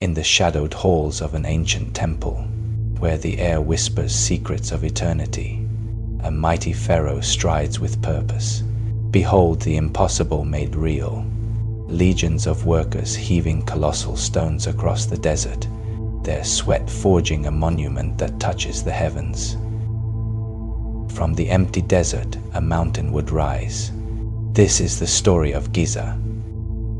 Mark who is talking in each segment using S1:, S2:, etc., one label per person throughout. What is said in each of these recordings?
S1: in the shadowed halls of an ancient temple, where the air whispers secrets of eternity, a mighty pharaoh strides with purpose. Behold the impossible made real. Legions of workers heaving colossal stones across the desert, their sweat forging a monument that touches the heavens. From the empty desert, a mountain would rise. This is the story of Giza.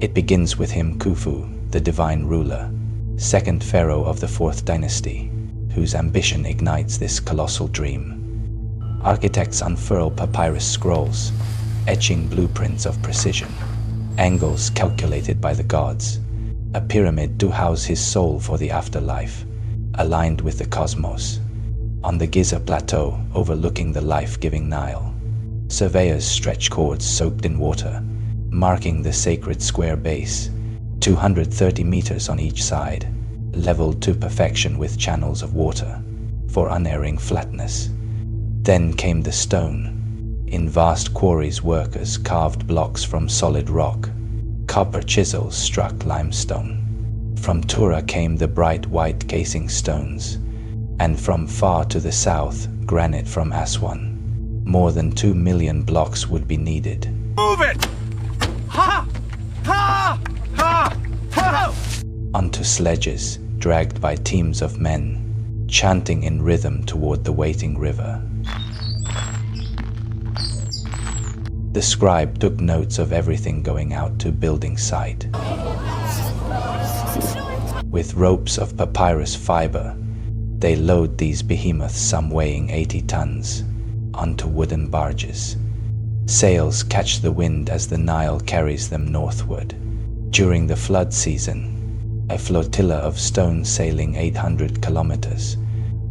S1: It begins with him, Khufu, the divine ruler, second pharaoh of the 4th dynasty, whose ambition ignites this colossal dream. Architects unfurl papyrus scrolls, etching blueprints of precision, angles calculated by the gods, a pyramid to house his soul for the afterlife, aligned with the cosmos. On the Giza plateau, overlooking the life-giving Nile, surveyors stretch cords soaked in water, marking the sacred square base, 230 meters on each side, leveled to perfection with channels of water, for unerring flatness. Then came the stone. In vast quarries, workers carved blocks from solid rock. Copper chisels struck limestone. From Tura came the bright white casing stones, and from far to the south, granite from Aswan. More than 2 million blocks would be needed.
S2: Move it! Ha! Ha! Ha! Ha!
S1: Onto sledges, dragged by teams of men, chanting in rhythm toward the waiting river. The scribe took notes of everything going out to building site. With ropes of papyrus fiber, they load these behemoths, some weighing 80 tons, onto wooden barges. Sails catch the wind as the Nile carries them northward. During the flood season, a flotilla of stone sailing 800 kilometers.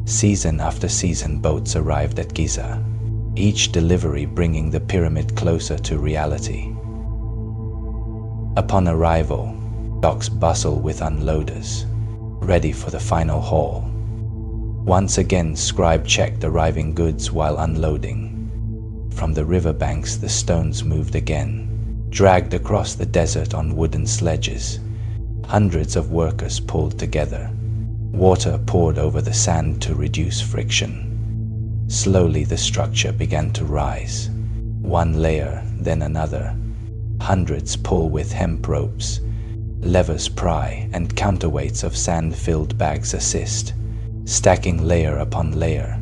S1: Season after season, boats arrived at Giza, each delivery bringing the pyramid closer to reality. Upon arrival, docks bustle with unloaders, ready for the final haul. Once again, scribe checked arriving goods while unloading. From the riverbanks, the stones moved again, dragged across the desert on wooden sledges. Hundreds of workers pulled together. Water poured over the sand to reduce friction. Slowly the structure began to rise. One layer, then another. Hundreds pull with hemp ropes. Levers pry, and counterweights of sand-filled bags assist, stacking layer upon layer.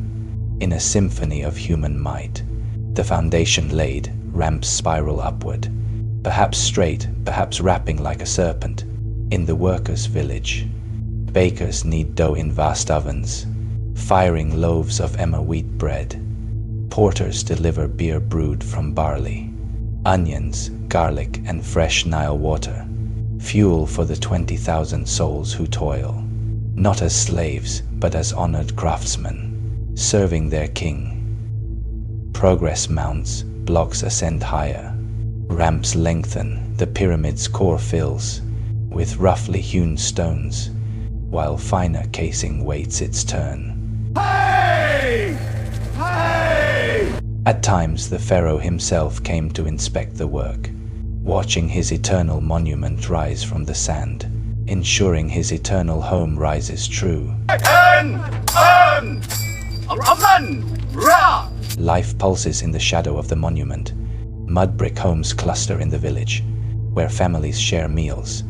S1: In a symphony of human might, the foundation laid, ramps spiral upward, perhaps straight, perhaps wrapping like a serpent. In the workers' village, bakers knead dough in vast ovens, firing loaves of emmer wheat bread. Porters deliver beer brewed from barley, onions, garlic, and fresh Nile water, fuel for the 20,000 souls who toil, not as slaves, but as honored craftsmen, serving their king. Progress mounts, blocks ascend higher, ramps lengthen, the pyramid's core fills with roughly hewn stones, while finer casing waits its turn.
S2: Hey! Hey!
S1: At times, the pharaoh himself came to inspect the work, watching his eternal monument rise from the sand, ensuring his eternal home rises true. Life pulses in the shadow of the monument. Mud brick homes cluster in the village, where families share meals,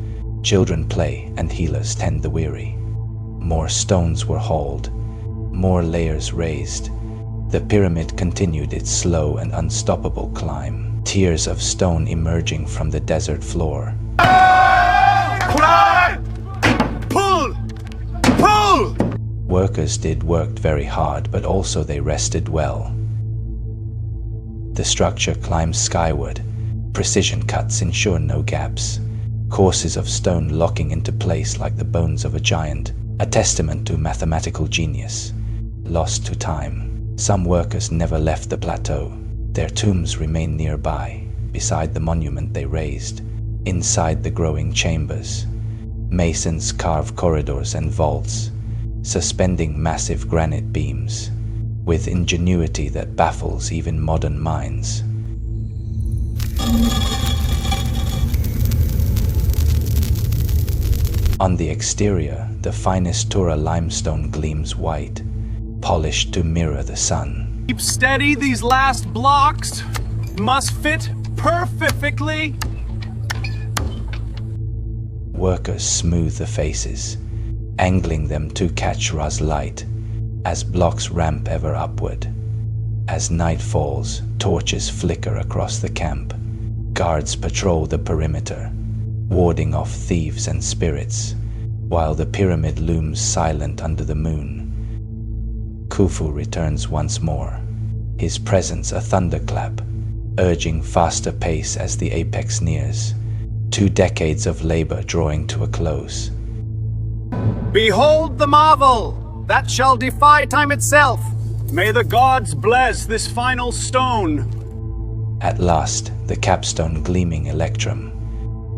S1: children play, and healers tend the weary. More stones were hauled, more layers raised. The pyramid continued its slow and unstoppable climb, tiers of stone emerging from the desert floor.
S2: Pull! Pull!
S1: Workers worked very hard, but also they rested well. The structure climbs skyward. Precision cuts ensure no gaps. Courses of stone locking into place like the bones of a giant, a testament to mathematical genius. Lost to time, some workers never left the plateau. Their tombs remain nearby, beside the monument they raised. Inside the growing chambers, masons carve corridors and vaults, suspending massive granite beams, with ingenuity that baffles even modern minds. On the exterior, the finest Tura limestone gleams white, polished to mirror the sun.
S2: Keep steady, these last blocks must fit perfectly.
S1: Workers smooth the faces, angling them to catch Ra's light, as blocks ramp ever upward. As night falls, torches flicker across the camp. Guards patrol the perimeter, warding off thieves and spirits, while the pyramid looms silent under the moon. Khufu returns once more, his presence a thunderclap, urging faster pace as the apex nears, 2 decades of labor drawing to a close.
S2: Behold the marvel that shall defy time itself. May the gods bless this final stone.
S1: At last, the capstone gleaming electrum,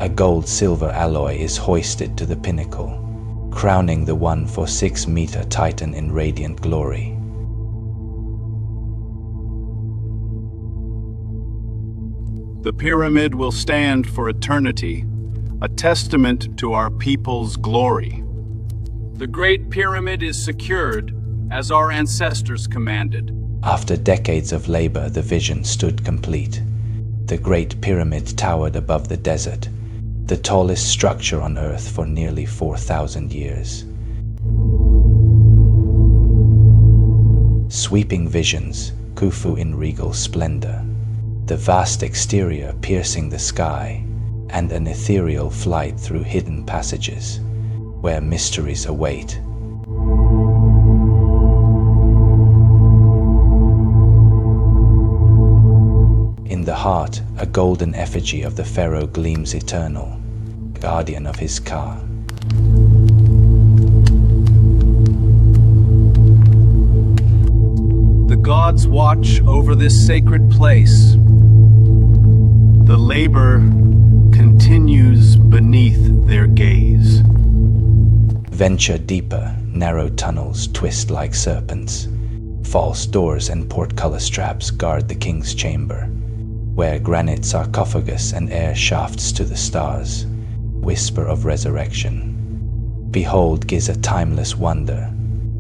S1: a gold-silver alloy, is hoisted to the pinnacle, crowning the 146-meter titan in radiant glory.
S2: The pyramid will stand for eternity, a testament to our people's glory. The Great Pyramid is secured, as our ancestors commanded.
S1: After decades of labor, the vision stood complete. The Great Pyramid towered above the desert, the tallest structure on Earth for nearly 4,000 years. Sweeping visions, Khufu in regal splendor, the vast exterior piercing the sky, and an ethereal flight through hidden passages, where mysteries await. In the heart, a golden effigy of the pharaoh gleams eternal, guardian of his Ka.
S2: The gods watch over this sacred place. The labor continues beneath their gaze.
S1: Venture deeper, narrow tunnels twist like serpents. False doors and portcullis traps guard the king's chamber, where granite sarcophagus and air shafts to the stars, whisper of resurrection. Behold Giza, timeless wonder,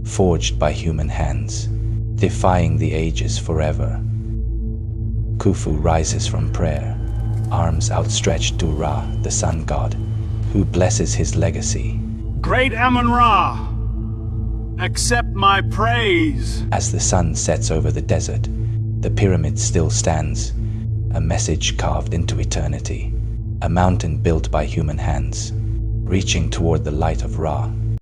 S1: forged by human hands, defying the ages forever. Khufu rises from prayer, arms outstretched to Ra, the sun god, who blesses his legacy.
S2: Great Amun-Ra, accept my praise.
S1: As the sun sets over the desert, the pyramid still stands, a message carved into eternity, a mountain built by human hands, reaching toward the light of Ra.